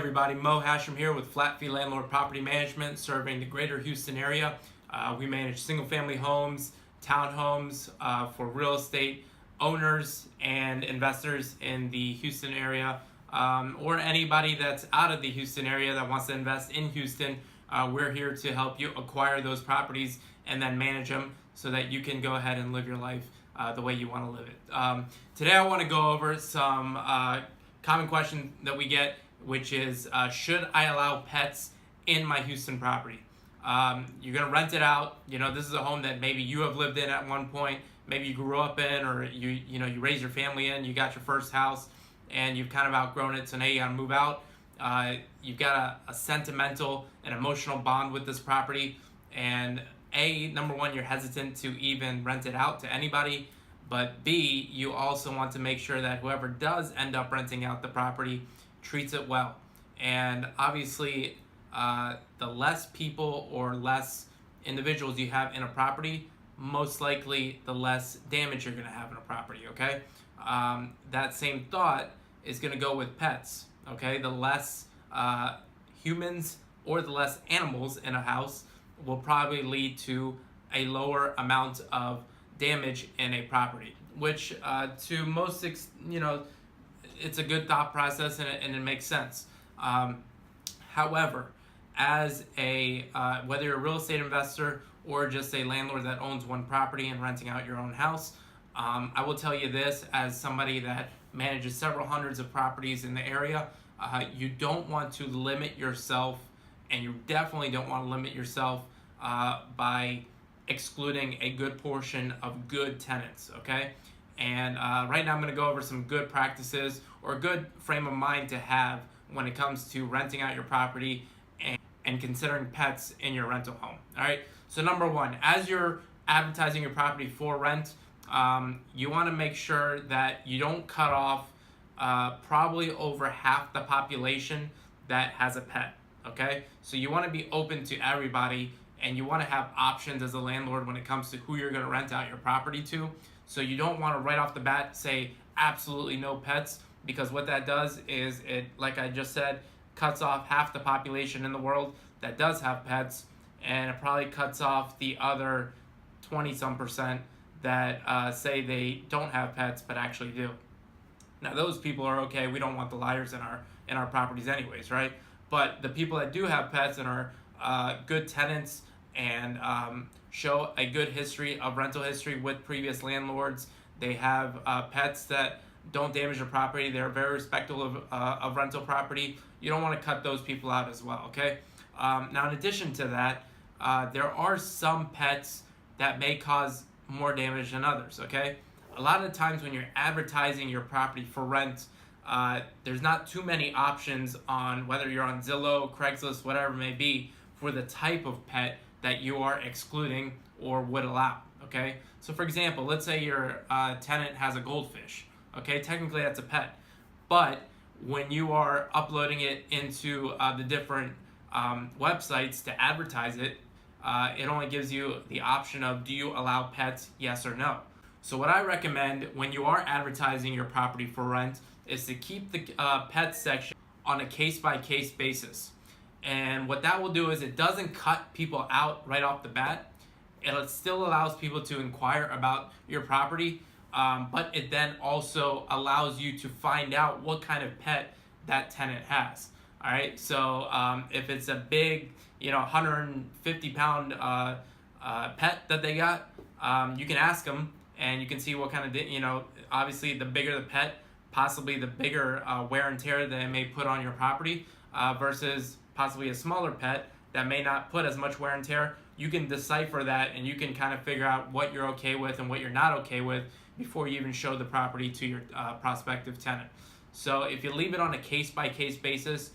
everybody, Mo Hashim here with Flat Fee Landlord Property Management, serving the greater Houston area. We manage single family homes, townhomes for real estate owners and investors in the Houston area, or anybody that's out of the Houston area that wants to invest in Houston. We're here to help you acquire those properties and then manage them so that you can go ahead and live your life the way you want to live it. Today I want to go over some common question that we get, which is, should I allow pets in my Houston property? You're going to rent it out. You know, this is a home that maybe you have lived in at one point, maybe you grew up in, or you raised your family in, you got your first house, and you've kind of outgrown it, so now you got to move out. You've got a sentimental and emotional bond with this property, and number one, you're hesitant to even rent it out to anybody, but B, you also want to make sure that whoever does end up renting out the property treats it well. And obviously, the less people or less individuals you have in a property, most likely the less damage you're going to have in a property, okay? That same thought is going to go with pets, okay? The less humans or the less animals in a house will probably lead to a lower amount of damage in a property, which to most, it's a good thought process and it makes sense. However, as a whether you're a real estate investor or just a landlord that owns one property and renting out your own house, I will tell you this as somebody that manages several hundreds of properties in the area, you don't want to limit yourself, and you definitely don't want to limit yourself by excluding a good portion of good tenants, okay? And right now I'm going to go over some good practices or a good frame of mind to have when it comes to renting out your property and considering pets in your rental home. All right, so number one, as you're advertising your property for rent, you want to make sure that you don't cut off probably over half the population that has a pet, okay? So you want to be open to everybody, and you want to have options as a landlord when it comes to who you're going to rent out your property to. So you don't want to right off the bat say absolutely no pets, because what that does is it, like I just said, cuts off half the population in the world that does have pets, and it probably cuts off the other 20-some% that say they don't have pets but actually do. Now those people are okay. We don't want the liars in our properties anyways, right? But the people that do have pets and are good tenants and show a good history of rental history with previous landlords, they have pets that don't damage the property, they're very respectful of rental property, you don't want to cut those people out as well, okay? Now in addition to that, there are some pets that may cause more damage than others, okay? A lot of the times when you're advertising your property for rent, there's not too many options on whether you're on Zillow, Craigslist, whatever it may be, for the type of pet that you are excluding or would allow, okay? So for example, let's say your tenant has a goldfish, okay? Technically that's a pet, but when you are uploading it into the different websites to advertise it, it only gives you the option of, do you allow pets, yes or no? So what I recommend when you are advertising your property for rent is to keep the pet section on a case-by-case basis. And what that will do is it doesn't cut people out right off the bat. It still allows people to inquire about your property, but it then also allows you to find out what kind of pet that tenant has. All right, so if it's a big, 150-pound pet that they got, you can ask them, and you can see what kind of, obviously the bigger the pet, possibly the bigger wear and tear that it may put on your property versus possibly a smaller pet that may not put as much wear and tear. You can decipher that, and you can kind of figure out what you're okay with and what you're not okay with before you even show the property to your prospective tenant. So if you leave it on a case-by-case basis,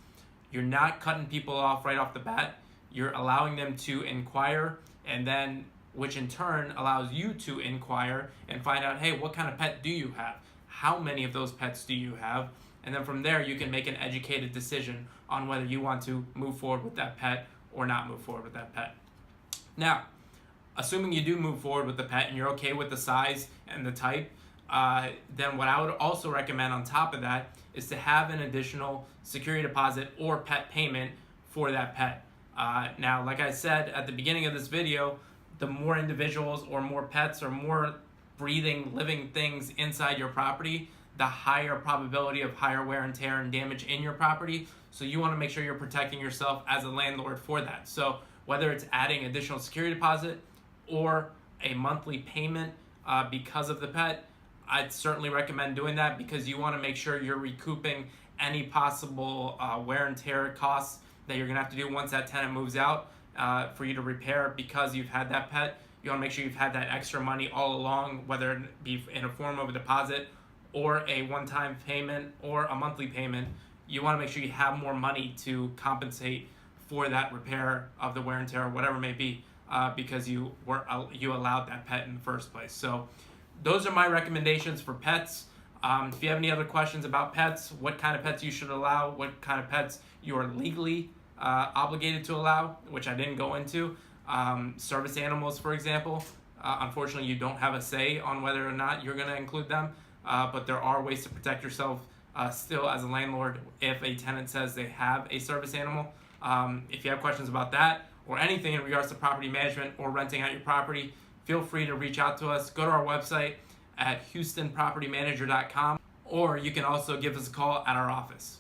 you're not cutting people off right off the bat. You're allowing them to inquire, and then which in turn allows you to inquire and find out, hey, what kind of pet do you have? How many of those pets do you have? And then from there, you can make an educated decision on whether you want to move forward with that pet or not move forward with that pet. Now, assuming you do move forward with the pet and you're okay with the size and the type, then what I would also recommend on top of that is to have an additional security deposit or pet payment for that pet. Now, like I said at the beginning of this video, the more individuals or more pets or more breathing, living things inside your property, the higher probability of higher wear and tear and damage in your property. So you want to make sure you're protecting yourself as a landlord for that. So whether it's adding additional security deposit or a monthly payment because of the pet, I'd certainly recommend doing that, because you want to make sure you're recouping any possible wear and tear costs that you're gonna have to do once that tenant moves out for you to repair because you've had that pet. You want to make sure you've had that extra money all along, whether it be in a form of a deposit or a one-time payment or a monthly payment. You want to make sure you have more money to compensate for that repair of the wear and tear, or whatever it may be, because you allowed that pet in the first place. So those are my recommendations for pets. If you have any other questions about pets, what kind of pets you should allow, what kind of pets you are legally obligated to allow, which I didn't go into. Service animals, for example, unfortunately you don't have a say on whether or not you're going to include them, but there are ways to protect yourself still as a landlord if a tenant says they have a service animal. If you have questions about that or anything in regards to property management or renting out your property, feel free to reach out to us. Go to our website at houstonpropertymanager.com, or you can also give us a call at our office.